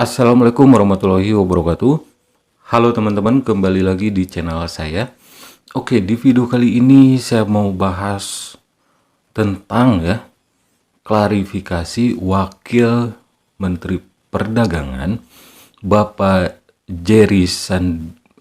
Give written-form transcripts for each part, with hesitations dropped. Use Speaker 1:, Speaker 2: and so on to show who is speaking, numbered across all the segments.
Speaker 1: Assalamualaikum warahmatullahi wabarakatuh. Halo teman-teman, kembali lagi di channel saya. Oke, di video kali ini saya mau bahas tentang klarifikasi Wakil Menteri Perdagangan Bapak Jerry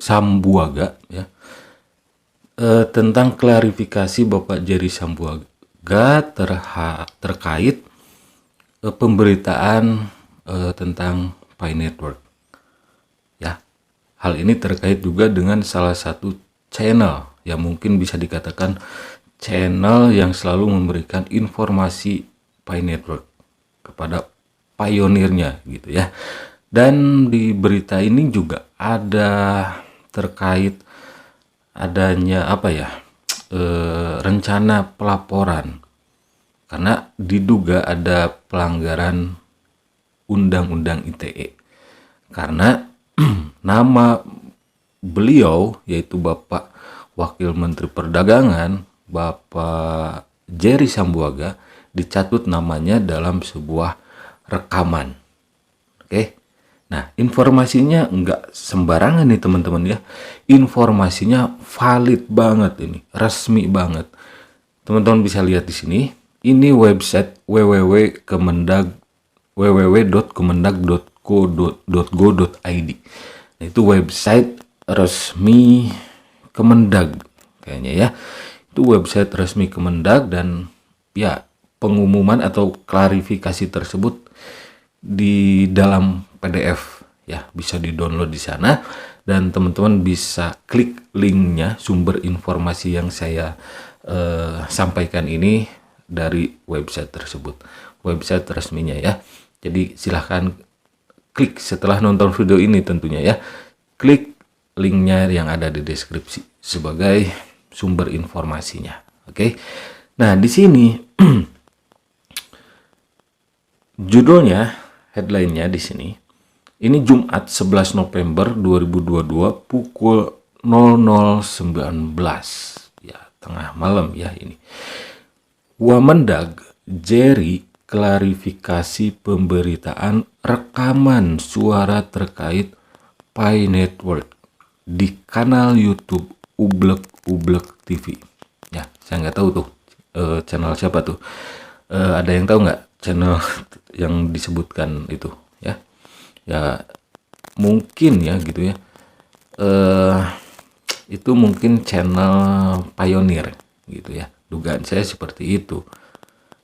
Speaker 1: Sambuaga tentang klarifikasi Bapak Jerry Sambuaga terkait pemberitaan tentang Pi Network. Hal ini terkait juga dengan salah satu channel yang mungkin bisa dikatakan channel yang selalu memberikan informasi Pi Network kepada pionirnya gitu ya. Dan di berita ini juga ada terkait adanya rencana pelaporan karena diduga ada pelanggaran Undang-Undang ITE karena nama beliau yaitu Bapak Wakil Menteri Perdagangan Bapak Jerry Sambuaga dicatut namanya dalam sebuah rekaman. Oke. Nah, informasinya enggak sembarangan nih teman-teman ya. Informasinya valid banget ini, resmi banget. Teman-teman bisa lihat di sini. Ini website www.kemendag.go.id. Nah, itu website resmi Kemendag kayaknya ya. Itu website resmi Kemendag dan ya pengumuman atau klarifikasi tersebut di dalam PDF ya, bisa di-download di sana dan teman-teman bisa klik linknya sumber informasi yang saya sampaikan ini dari website tersebut, website resminya ya. Jadi silahkan klik setelah nonton video ini tentunya ya, klik linknya yang ada di deskripsi sebagai sumber informasinya. Oke. Nah, di sini judulnya, headline-nya di sini. Ini Jumat 11 November 2022 pukul 00.19 ya, tengah malam ya ini. Wamendag Jerry klarifikasi pemberitaan rekaman suara terkait Pi Network di kanal YouTube Ublek TV. Ya, saya nggak tahu tuh channel siapa tuh. Ada yang tahu nggak channel yang disebutkan itu ya? Ya mungkin ya gitu ya. Itu mungkin channel Pioneer gitu ya. Dugaan saya seperti itu.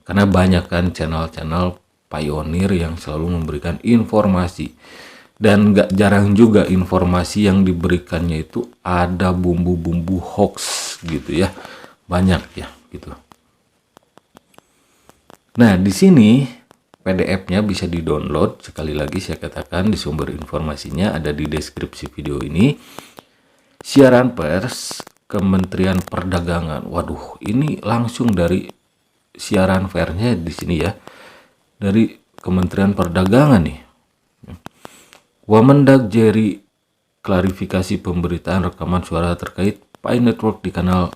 Speaker 1: Karena banyak kan channel-channel Pioneer yang selalu memberikan informasi. Dan gak jarang juga informasi yang diberikannya itu ada bumbu-bumbu hoax gitu ya. Banyak ya gitu. Nah, di sini PDF-nya bisa di-download. Sekali lagi saya katakan di sumber informasinya ada di deskripsi video ini. Siaran pers Kementerian Perdagangan. Waduh, ini langsung dari siaran persnya di sini ya. Dari Kementerian Perdagangan nih. Wamendag Jerry klarifikasi pemberitaan rekaman suara terkait Pi Network di kanal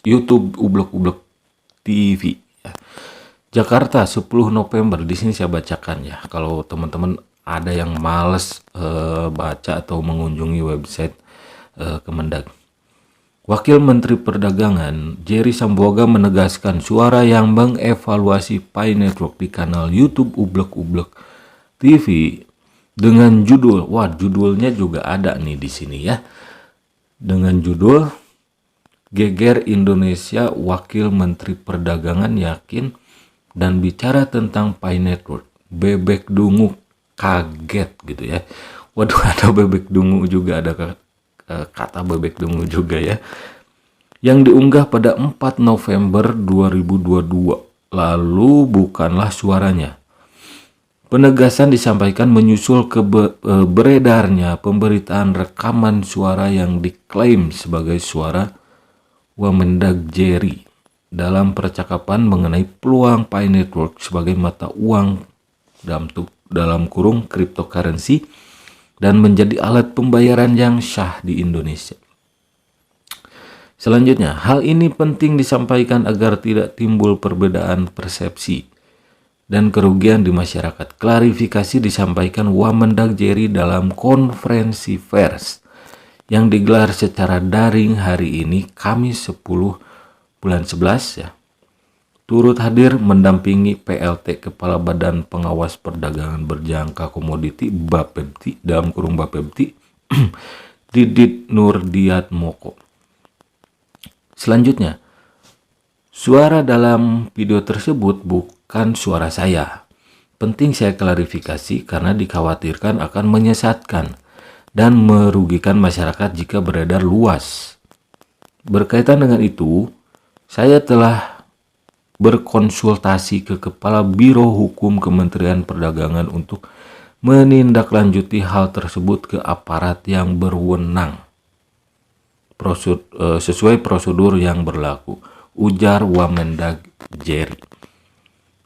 Speaker 1: YouTube Ublek TV ya. Jakarta 10 November, di sini saya bacakan ya. Kalau teman-teman ada yang males baca atau mengunjungi website Kemendag. Wakil Menteri Perdagangan Jerry Sambuaga menegaskan suara yang mengevaluasi Pi Network di kanal YouTube Ublek TV dengan judul, wah judulnya juga ada nih di sini ya. Dengan judul Geger Indonesia, Wakil Menteri Perdagangan yakin dan bicara tentang Pi Network. Bebek dungu kaget gitu ya. Waduh, ada bebek dungu juga, ada kata bebek dungu juga ya. Yang diunggah pada 4 November 2022. Lalu bukanlah suaranya. Penegasan disampaikan menyusul beredarnya pemberitaan rekaman suara yang diklaim sebagai suara Wamendag Jerry dalam percakapan mengenai peluang Pi Network sebagai mata uang dalam kurung cryptocurrency dan menjadi alat pembayaran yang sah di Indonesia. Selanjutnya, hal ini penting disampaikan agar tidak timbul perbedaan persepsi dan kerugian di masyarakat. Klarifikasi disampaikan Wamendak Jerry dalam konferensi pers yang digelar secara daring hari ini, Kamis 10 bulan 11 ya. Turut hadir mendampingi PLT Kepala Badan Pengawas Perdagangan Berjangka Komoditi Bapepti dalam kurung Bapepti Didit Nurdiatmoko. Selanjutnya, suara dalam video tersebut bukan suara saya. Penting saya klarifikasi karena dikhawatirkan akan menyesatkan dan merugikan masyarakat jika beredar luas. Berkaitan dengan itu, saya telah berkonsultasi ke Kepala Biro Hukum Kementerian Perdagangan untuk menindaklanjuti hal tersebut ke aparat yang berwenang sesuai prosedur yang berlaku, ujar Wamendak Jerry.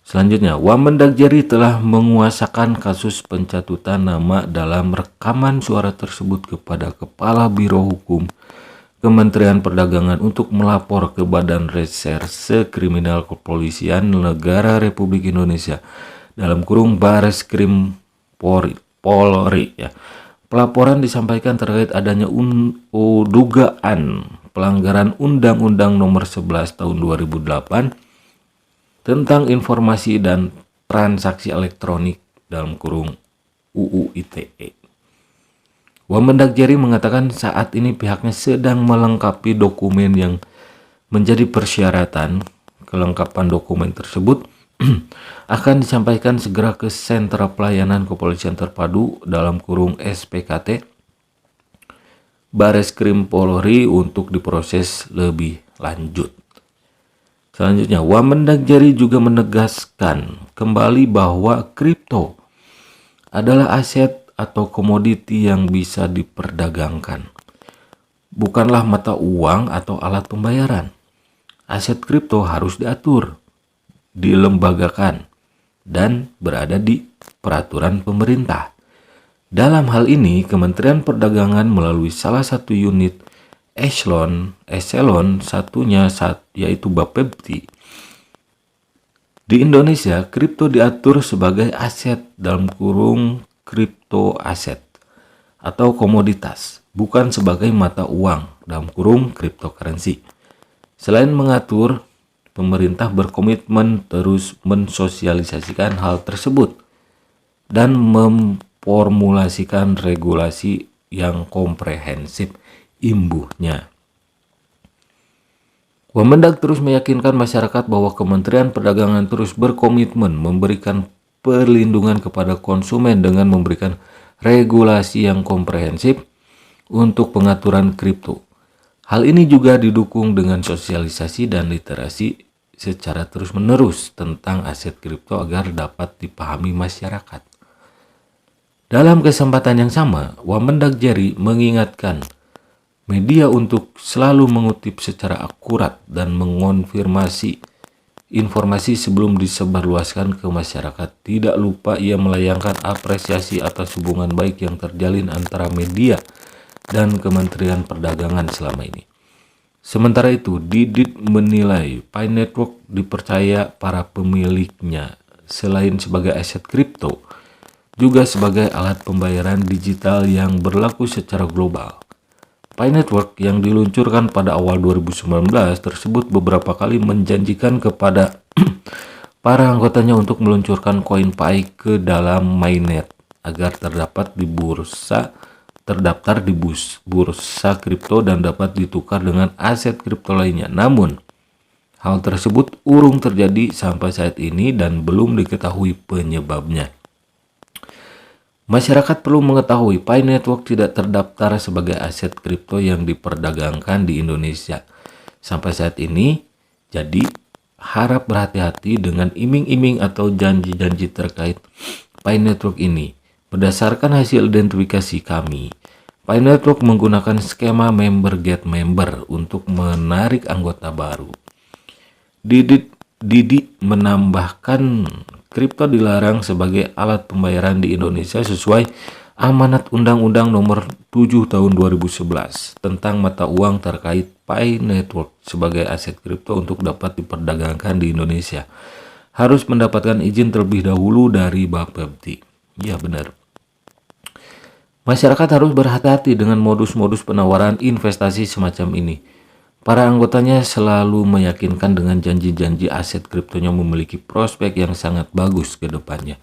Speaker 1: Selanjutnya, Wamendak Jerry telah menguasakan kasus pencatutan nama dalam rekaman suara tersebut kepada Kepala Biro Hukum Kementerian Perdagangan untuk melapor ke Badan Reserse Kriminal Kepolisian Negara Republik Indonesia dalam kurung Bareskrim Polri ya. Pelaporan disampaikan terkait adanya dugaan pelanggaran Undang-Undang Nomor 11 Tahun 2008 tentang informasi dan transaksi elektronik dalam kurung UU ITE. Wamendak Jerry mengatakan saat ini pihaknya sedang melengkapi dokumen yang menjadi persyaratan. Kelengkapan dokumen tersebut akan disampaikan segera ke Sentra Pelayanan Kepolisian Terpadu dalam kurung SPKT Bareskrim Polri untuk diproses lebih lanjut. Selanjutnya, Wamendak Jerry juga menegaskan kembali bahwa kripto adalah aset atau komoditi yang bisa diperdagangkan. Bukanlah mata uang atau alat pembayaran. Aset kripto harus diatur, dilembagakan, dan berada di peraturan pemerintah. Dalam hal ini, Kementerian Perdagangan melalui salah satu unit eselon satunya yaitu Bapepti. Di Indonesia, kripto diatur sebagai aset dalam kurung kripto aset atau komoditas, bukan sebagai mata uang dalam kurung cryptocurrency. Selain mengatur, pemerintah berkomitmen terus mensosialisasikan hal tersebut dan memformulasikan regulasi yang komprehensif imbuhnya. Wamendak terus meyakinkan masyarakat bahwa Kementerian Perdagangan terus berkomitmen memberikan perlindungan kepada konsumen dengan memberikan regulasi yang komprehensif untuk pengaturan kripto. Hal ini juga didukung dengan sosialisasi dan literasi secara terus-menerus tentang aset kripto agar dapat dipahami masyarakat. Dalam kesempatan yang sama, Wamendak Jerry mengingatkan media untuk selalu mengutip secara akurat dan mengonfirmasi informasi sebelum disebarluaskan ke masyarakat. Tidak lupa ia melayangkan apresiasi atas hubungan baik yang terjalin antara media dan Kementerian Perdagangan selama ini. Sementara itu, Didit menilai Pi Network dipercaya para pemiliknya selain sebagai aset kripto, juga sebagai alat pembayaran digital yang berlaku secara global. Pi Network yang diluncurkan pada awal 2019 tersebut beberapa kali menjanjikan kepada para anggotanya untuk meluncurkan koin Pi ke dalam mainnet agar terdaftar di bursa kripto dan dapat ditukar dengan aset kripto lainnya. Namun, hal tersebut urung terjadi sampai saat ini dan belum diketahui penyebabnya. Masyarakat perlu mengetahui Pi Network tidak terdaftar sebagai aset kripto yang diperdagangkan di Indonesia sampai saat ini. Jadi, harap berhati-hati dengan iming-iming atau janji-janji terkait Pi Network ini. Berdasarkan hasil identifikasi kami, Pi Network menggunakan skema member get member untuk menarik anggota baru. Didi menambahkan kripto dilarang sebagai alat pembayaran di Indonesia sesuai amanat Undang-Undang Nomor 7 Tahun 2011 tentang mata uang terkait Pi Network sebagai aset kripto untuk dapat diperdagangkan di Indonesia. harus mendapatkan izin terlebih dahulu dari Bapepti. Ya benar. Masyarakat harus berhati-hati dengan modus-modus penawaran investasi semacam ini. Para anggotanya selalu meyakinkan dengan janji-janji aset kriptonya memiliki prospek yang sangat bagus ke depannya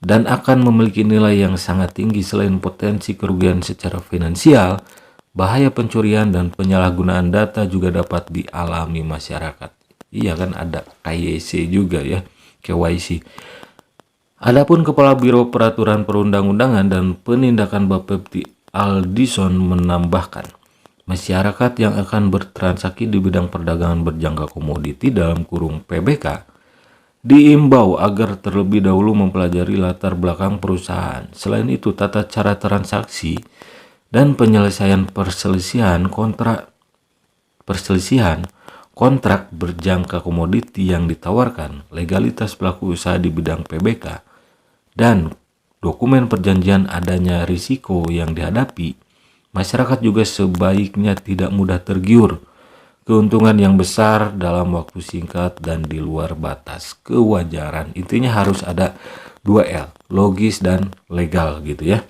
Speaker 1: dan akan memiliki nilai yang sangat tinggi. Selain potensi kerugian secara finansial, bahaya pencurian dan penyalahgunaan data juga dapat dialami masyarakat. Iya kan, ada KYC juga ya, KYC. Adapun Kepala Biro Peraturan Perundang-undangan dan Penindakan Bapepti Aldison menambahkan, masyarakat yang akan bertransaksi di bidang perdagangan berjangka komoditi dalam kurung PBK diimbau agar terlebih dahulu mempelajari latar belakang perusahaan. Selain itu, tata cara transaksi dan penyelesaian perselisihan kontrak berjangka komoditi yang ditawarkan, legalitas pelaku usaha di bidang PBK, dan dokumen perjanjian adanya risiko yang dihadapi. Masyarakat juga sebaiknya tidak mudah tergiur keuntungan yang besar dalam waktu singkat dan di luar batas kewajaran. Intinya harus ada 2L, logis dan legal gitu ya.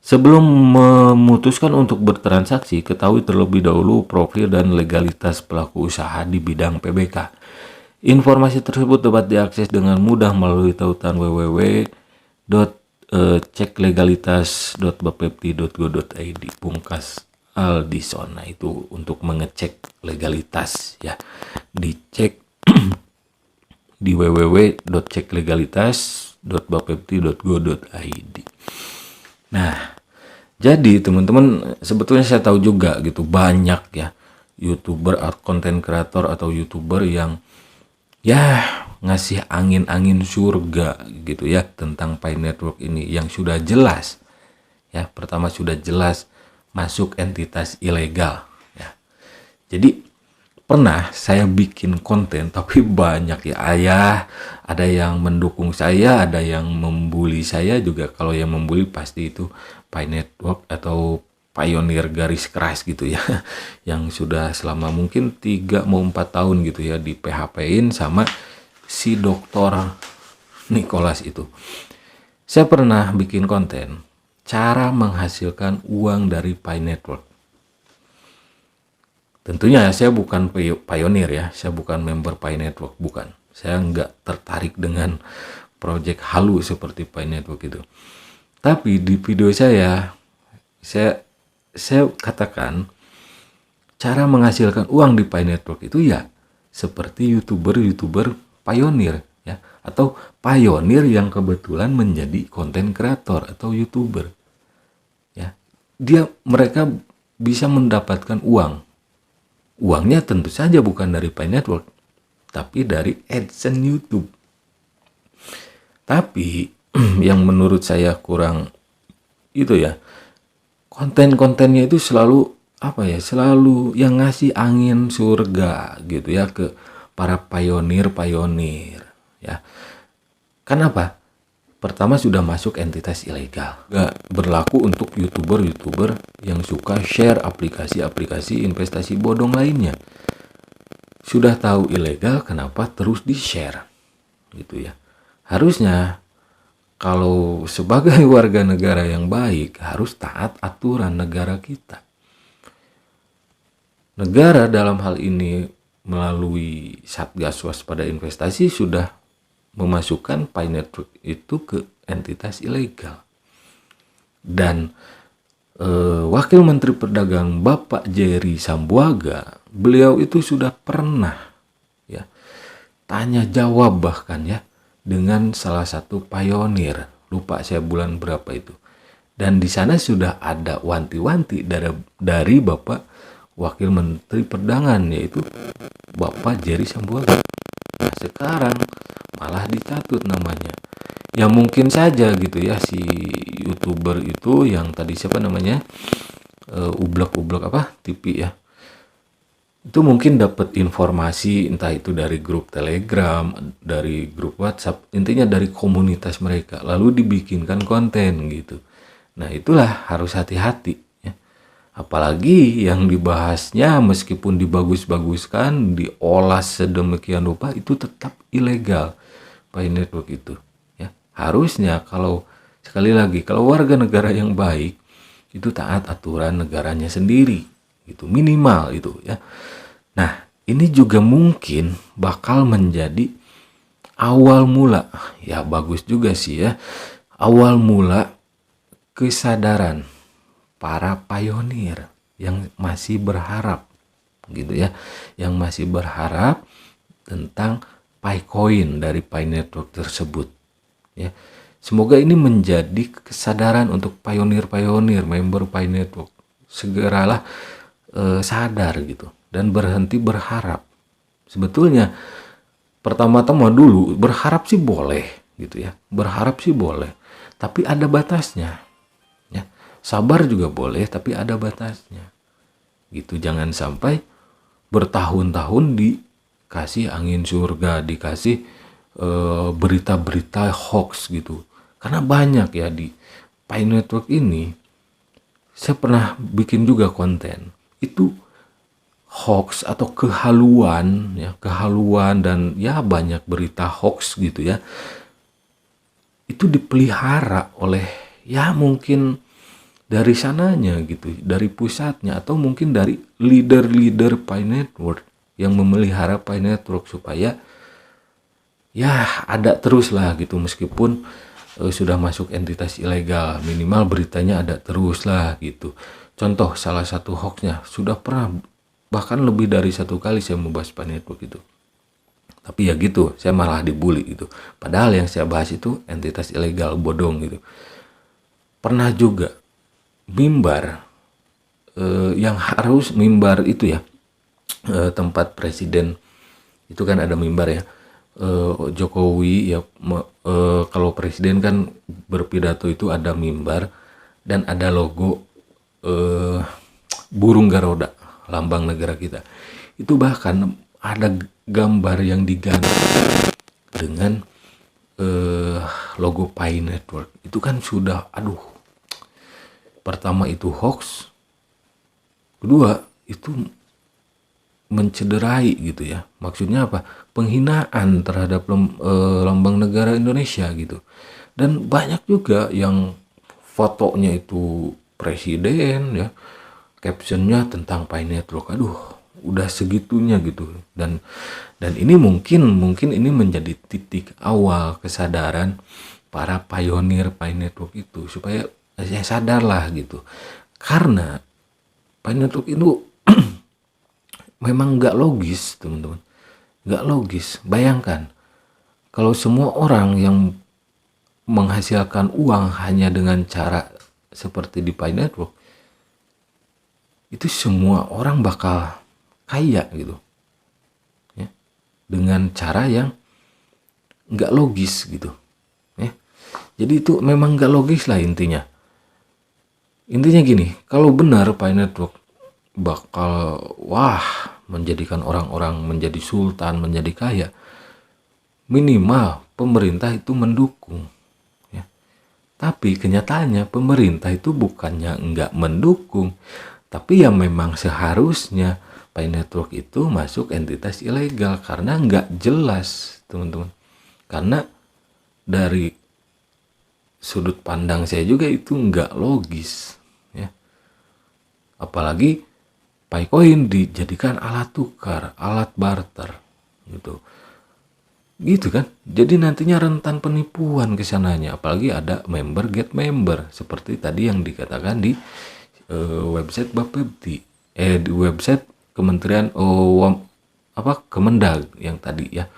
Speaker 1: Sebelum memutuskan untuk bertransaksi, ketahui terlebih dahulu profil dan legalitas pelaku usaha di bidang PBK. Informasi tersebut dapat diakses dengan mudah melalui tautan www.ceklegalitas.bapepti.go.id pungkas Aldison. Nah, itu untuk mengecek legalitas ya. Dicek di www.ceklegalitas.bapepti.go.id. Nah, jadi teman-teman, sebetulnya saya tahu juga gitu banyak ya YouTuber, konten kreator atau YouTuber yang ya ngasih angin-angin surga gitu ya tentang Pi Network ini yang sudah jelas ya. Pertama, sudah jelas masuk entitas ilegal ya. Jadi pernah saya bikin konten tapi banyak ya, ada yang mendukung saya, ada yang membuli saya juga. Kalau yang membuli pasti itu Pi Network atau pionir garis keras gitu ya yang sudah selama mungkin 3 mau 4 tahun gitu ya di PHP-in sama si Dr. Nicholas itu. Saya pernah bikin konten cara menghasilkan uang dari Pi Network. Tentunya saya bukan pionir ya, saya bukan member Pi Network, bukan. Saya nggak tertarik dengan project halu seperti Pi Network itu. Tapi di video saya katakan cara menghasilkan uang di Pi Network itu ya seperti YouTuber pionir ya, atau pionir yang kebetulan menjadi konten kreator atau YouTuber ya. Mereka bisa mendapatkan uang. Uangnya tentu saja bukan dari Pi Network, tapi dari AdSense YouTube. Tapi yang menurut saya kurang itu ya, konten-kontennya itu selalu selalu yang ngasih angin surga gitu ya ke para pionir ya. Kenapa? Pertama, sudah masuk entitas ilegal. Gak berlaku untuk YouTuber yang suka share aplikasi-aplikasi investasi bodong lainnya. Sudah tahu ilegal, kenapa terus di-share gitu ya. Harusnya kalau sebagai warga negara yang baik harus taat aturan negara kita. Negara dalam hal ini melalui Satgas Waspada Investasi sudah memasukkan Pi Network itu ke entitas ilegal. Dan Wakil Menteri Perdagangan Bapak Jerry Sambuaga, beliau itu sudah pernah ya tanya jawab bahkan ya dengan salah satu pionir, lupa saya bulan berapa itu. Dan di sana sudah ada wanti-wanti dari Bapak Wakil Menteri Perdagangan, yaitu Bapak Jerry Sambuaga. Nah, sekarang malah dicatut namanya. Ya mungkin saja gitu ya si YouTuber itu yang tadi siapa namanya? Ublek TV ya. Itu mungkin dapat informasi entah itu dari grup Telegram, dari grup WhatsApp, intinya dari komunitas mereka, lalu dibikinkan konten gitu. Nah, itulah harus hati-hati ya. Apalagi yang dibahasnya meskipun dibagus-baguskan, diolah sedemikian rupa itu tetap ilegal Pi Network itu. Ya, harusnya kalau sekali lagi kalau warga negara yang baik itu taat aturan negaranya sendiri, itu minimal itu ya. Nah, ini juga mungkin bakal menjadi awal mula, ya bagus juga sih ya, awal mula kesadaran para pionir yang masih berharap gitu ya, yang masih berharap tentang Picoin dari Pi Network tersebut ya. Semoga ini menjadi kesadaran untuk pionir-pionir member Pi Network, segeralah sadar gitu dan berhenti berharap. Sebetulnya pertama-tama dulu berharap sih boleh gitu ya, berharap sih boleh, tapi ada batasnya ya. Sabar juga boleh tapi ada batasnya gitu. Jangan sampai bertahun-tahun dikasih angin surga, dikasih berita-berita hoax gitu. Karena banyak ya di Pi Network ini, saya pernah bikin juga konten itu hoax atau kehaluan ya, kehaluan dan ya banyak berita hoax gitu ya, itu dipelihara oleh ya mungkin dari sananya gitu, dari pusatnya, atau mungkin dari leader-leader Pi Network yang memelihara Pi Network supaya ya ada terus lah gitu, meskipun sudah masuk entitas ilegal, minimal beritanya ada terus lah gitu. Contoh salah satu hoaxnya sudah pernah, bahkan lebih dari satu kali saya membahas Pi Network itu. Tapi ya gitu, saya malah dibully gitu. Padahal yang saya bahas itu entitas ilegal, bodong gitu. Pernah juga mimbar yang harus mimbar itu ya, tempat presiden itu kan ada mimbar ya. Jokowi ya, kalau presiden kan berpidato itu ada mimbar dan ada logo burung Garuda, lambang negara kita. Itu bahkan ada gambar yang diganti dengan logo Pi Network. Itu kan sudah pertama itu hoax, kedua itu mencederai gitu ya. Maksudnya apa? Penghinaan terhadap lambang negara Indonesia gitu. Dan banyak juga yang fotonya itu presiden ya, captionnya tentang Pi Network. Udah segitunya gitu. Dan ini mungkin ini menjadi titik awal kesadaran para pionir Pi Network itu, supaya saya sadarlah gitu. Karena Pi Network itu memang nggak logis teman-teman, nggak logis. Bayangkan kalau semua orang yang menghasilkan uang hanya dengan cara seperti di Pi Network, itu semua orang bakal kaya gitu ya, dengan cara yang nggak logis gitu ya. Jadi itu memang nggak logis lah intinya gini, kalau benar Pi Network bakal menjadikan orang-orang menjadi sultan, menjadi kaya, minimal pemerintah itu mendukung ya. Tapi kenyataannya pemerintah itu bukannya enggak mendukung, tapi ya memang seharusnya Pi Network itu masuk entitas ilegal karena enggak jelas teman-teman. Karena dari sudut pandang saya juga itu enggak logis ya. Apalagi Picoin dijadikan alat tukar, alat barter gitu kan. Jadi nantinya rentan penipuan ke sananya, apalagi ada member get member seperti tadi yang dikatakan di website Bapepti, di website Kementerian Kemendag yang tadi ya,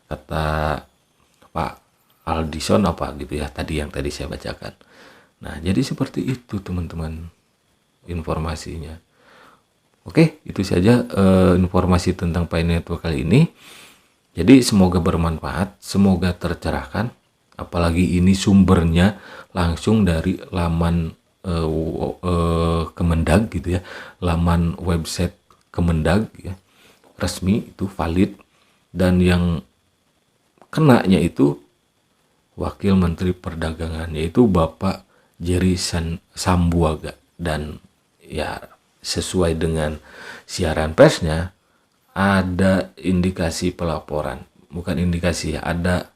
Speaker 1: kata Pak Aldison apa gitu ya tadi yang tadi saya bacakan. Nah, jadi seperti itu teman-teman informasinya. Oke, itu saja informasi tentang Pi Network kali ini. Jadi semoga bermanfaat, semoga tercerahkan. Apalagi ini sumbernya langsung dari laman Kemendag gitu ya, laman website Kemendag ya, resmi itu valid, dan yang kenanya itu Wakil Menteri Perdagangan yaitu Bapak Jerry Sambuaga. Dan ya sesuai dengan siaran persnya, ada indikasi pelaporan, bukan indikasi ya, ada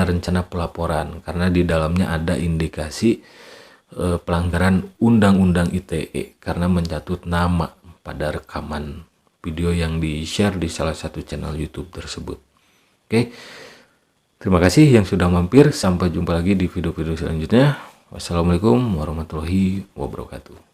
Speaker 1: rencana pelaporan karena di dalamnya ada indikasi pelanggaran Undang-Undang ITE karena mencatut nama pada rekaman video yang di-share di salah satu channel YouTube tersebut. Oke. Terima kasih yang sudah mampir. Sampai jumpa lagi di video-video selanjutnya. Wassalamualaikum warahmatullahi wabarakatuh.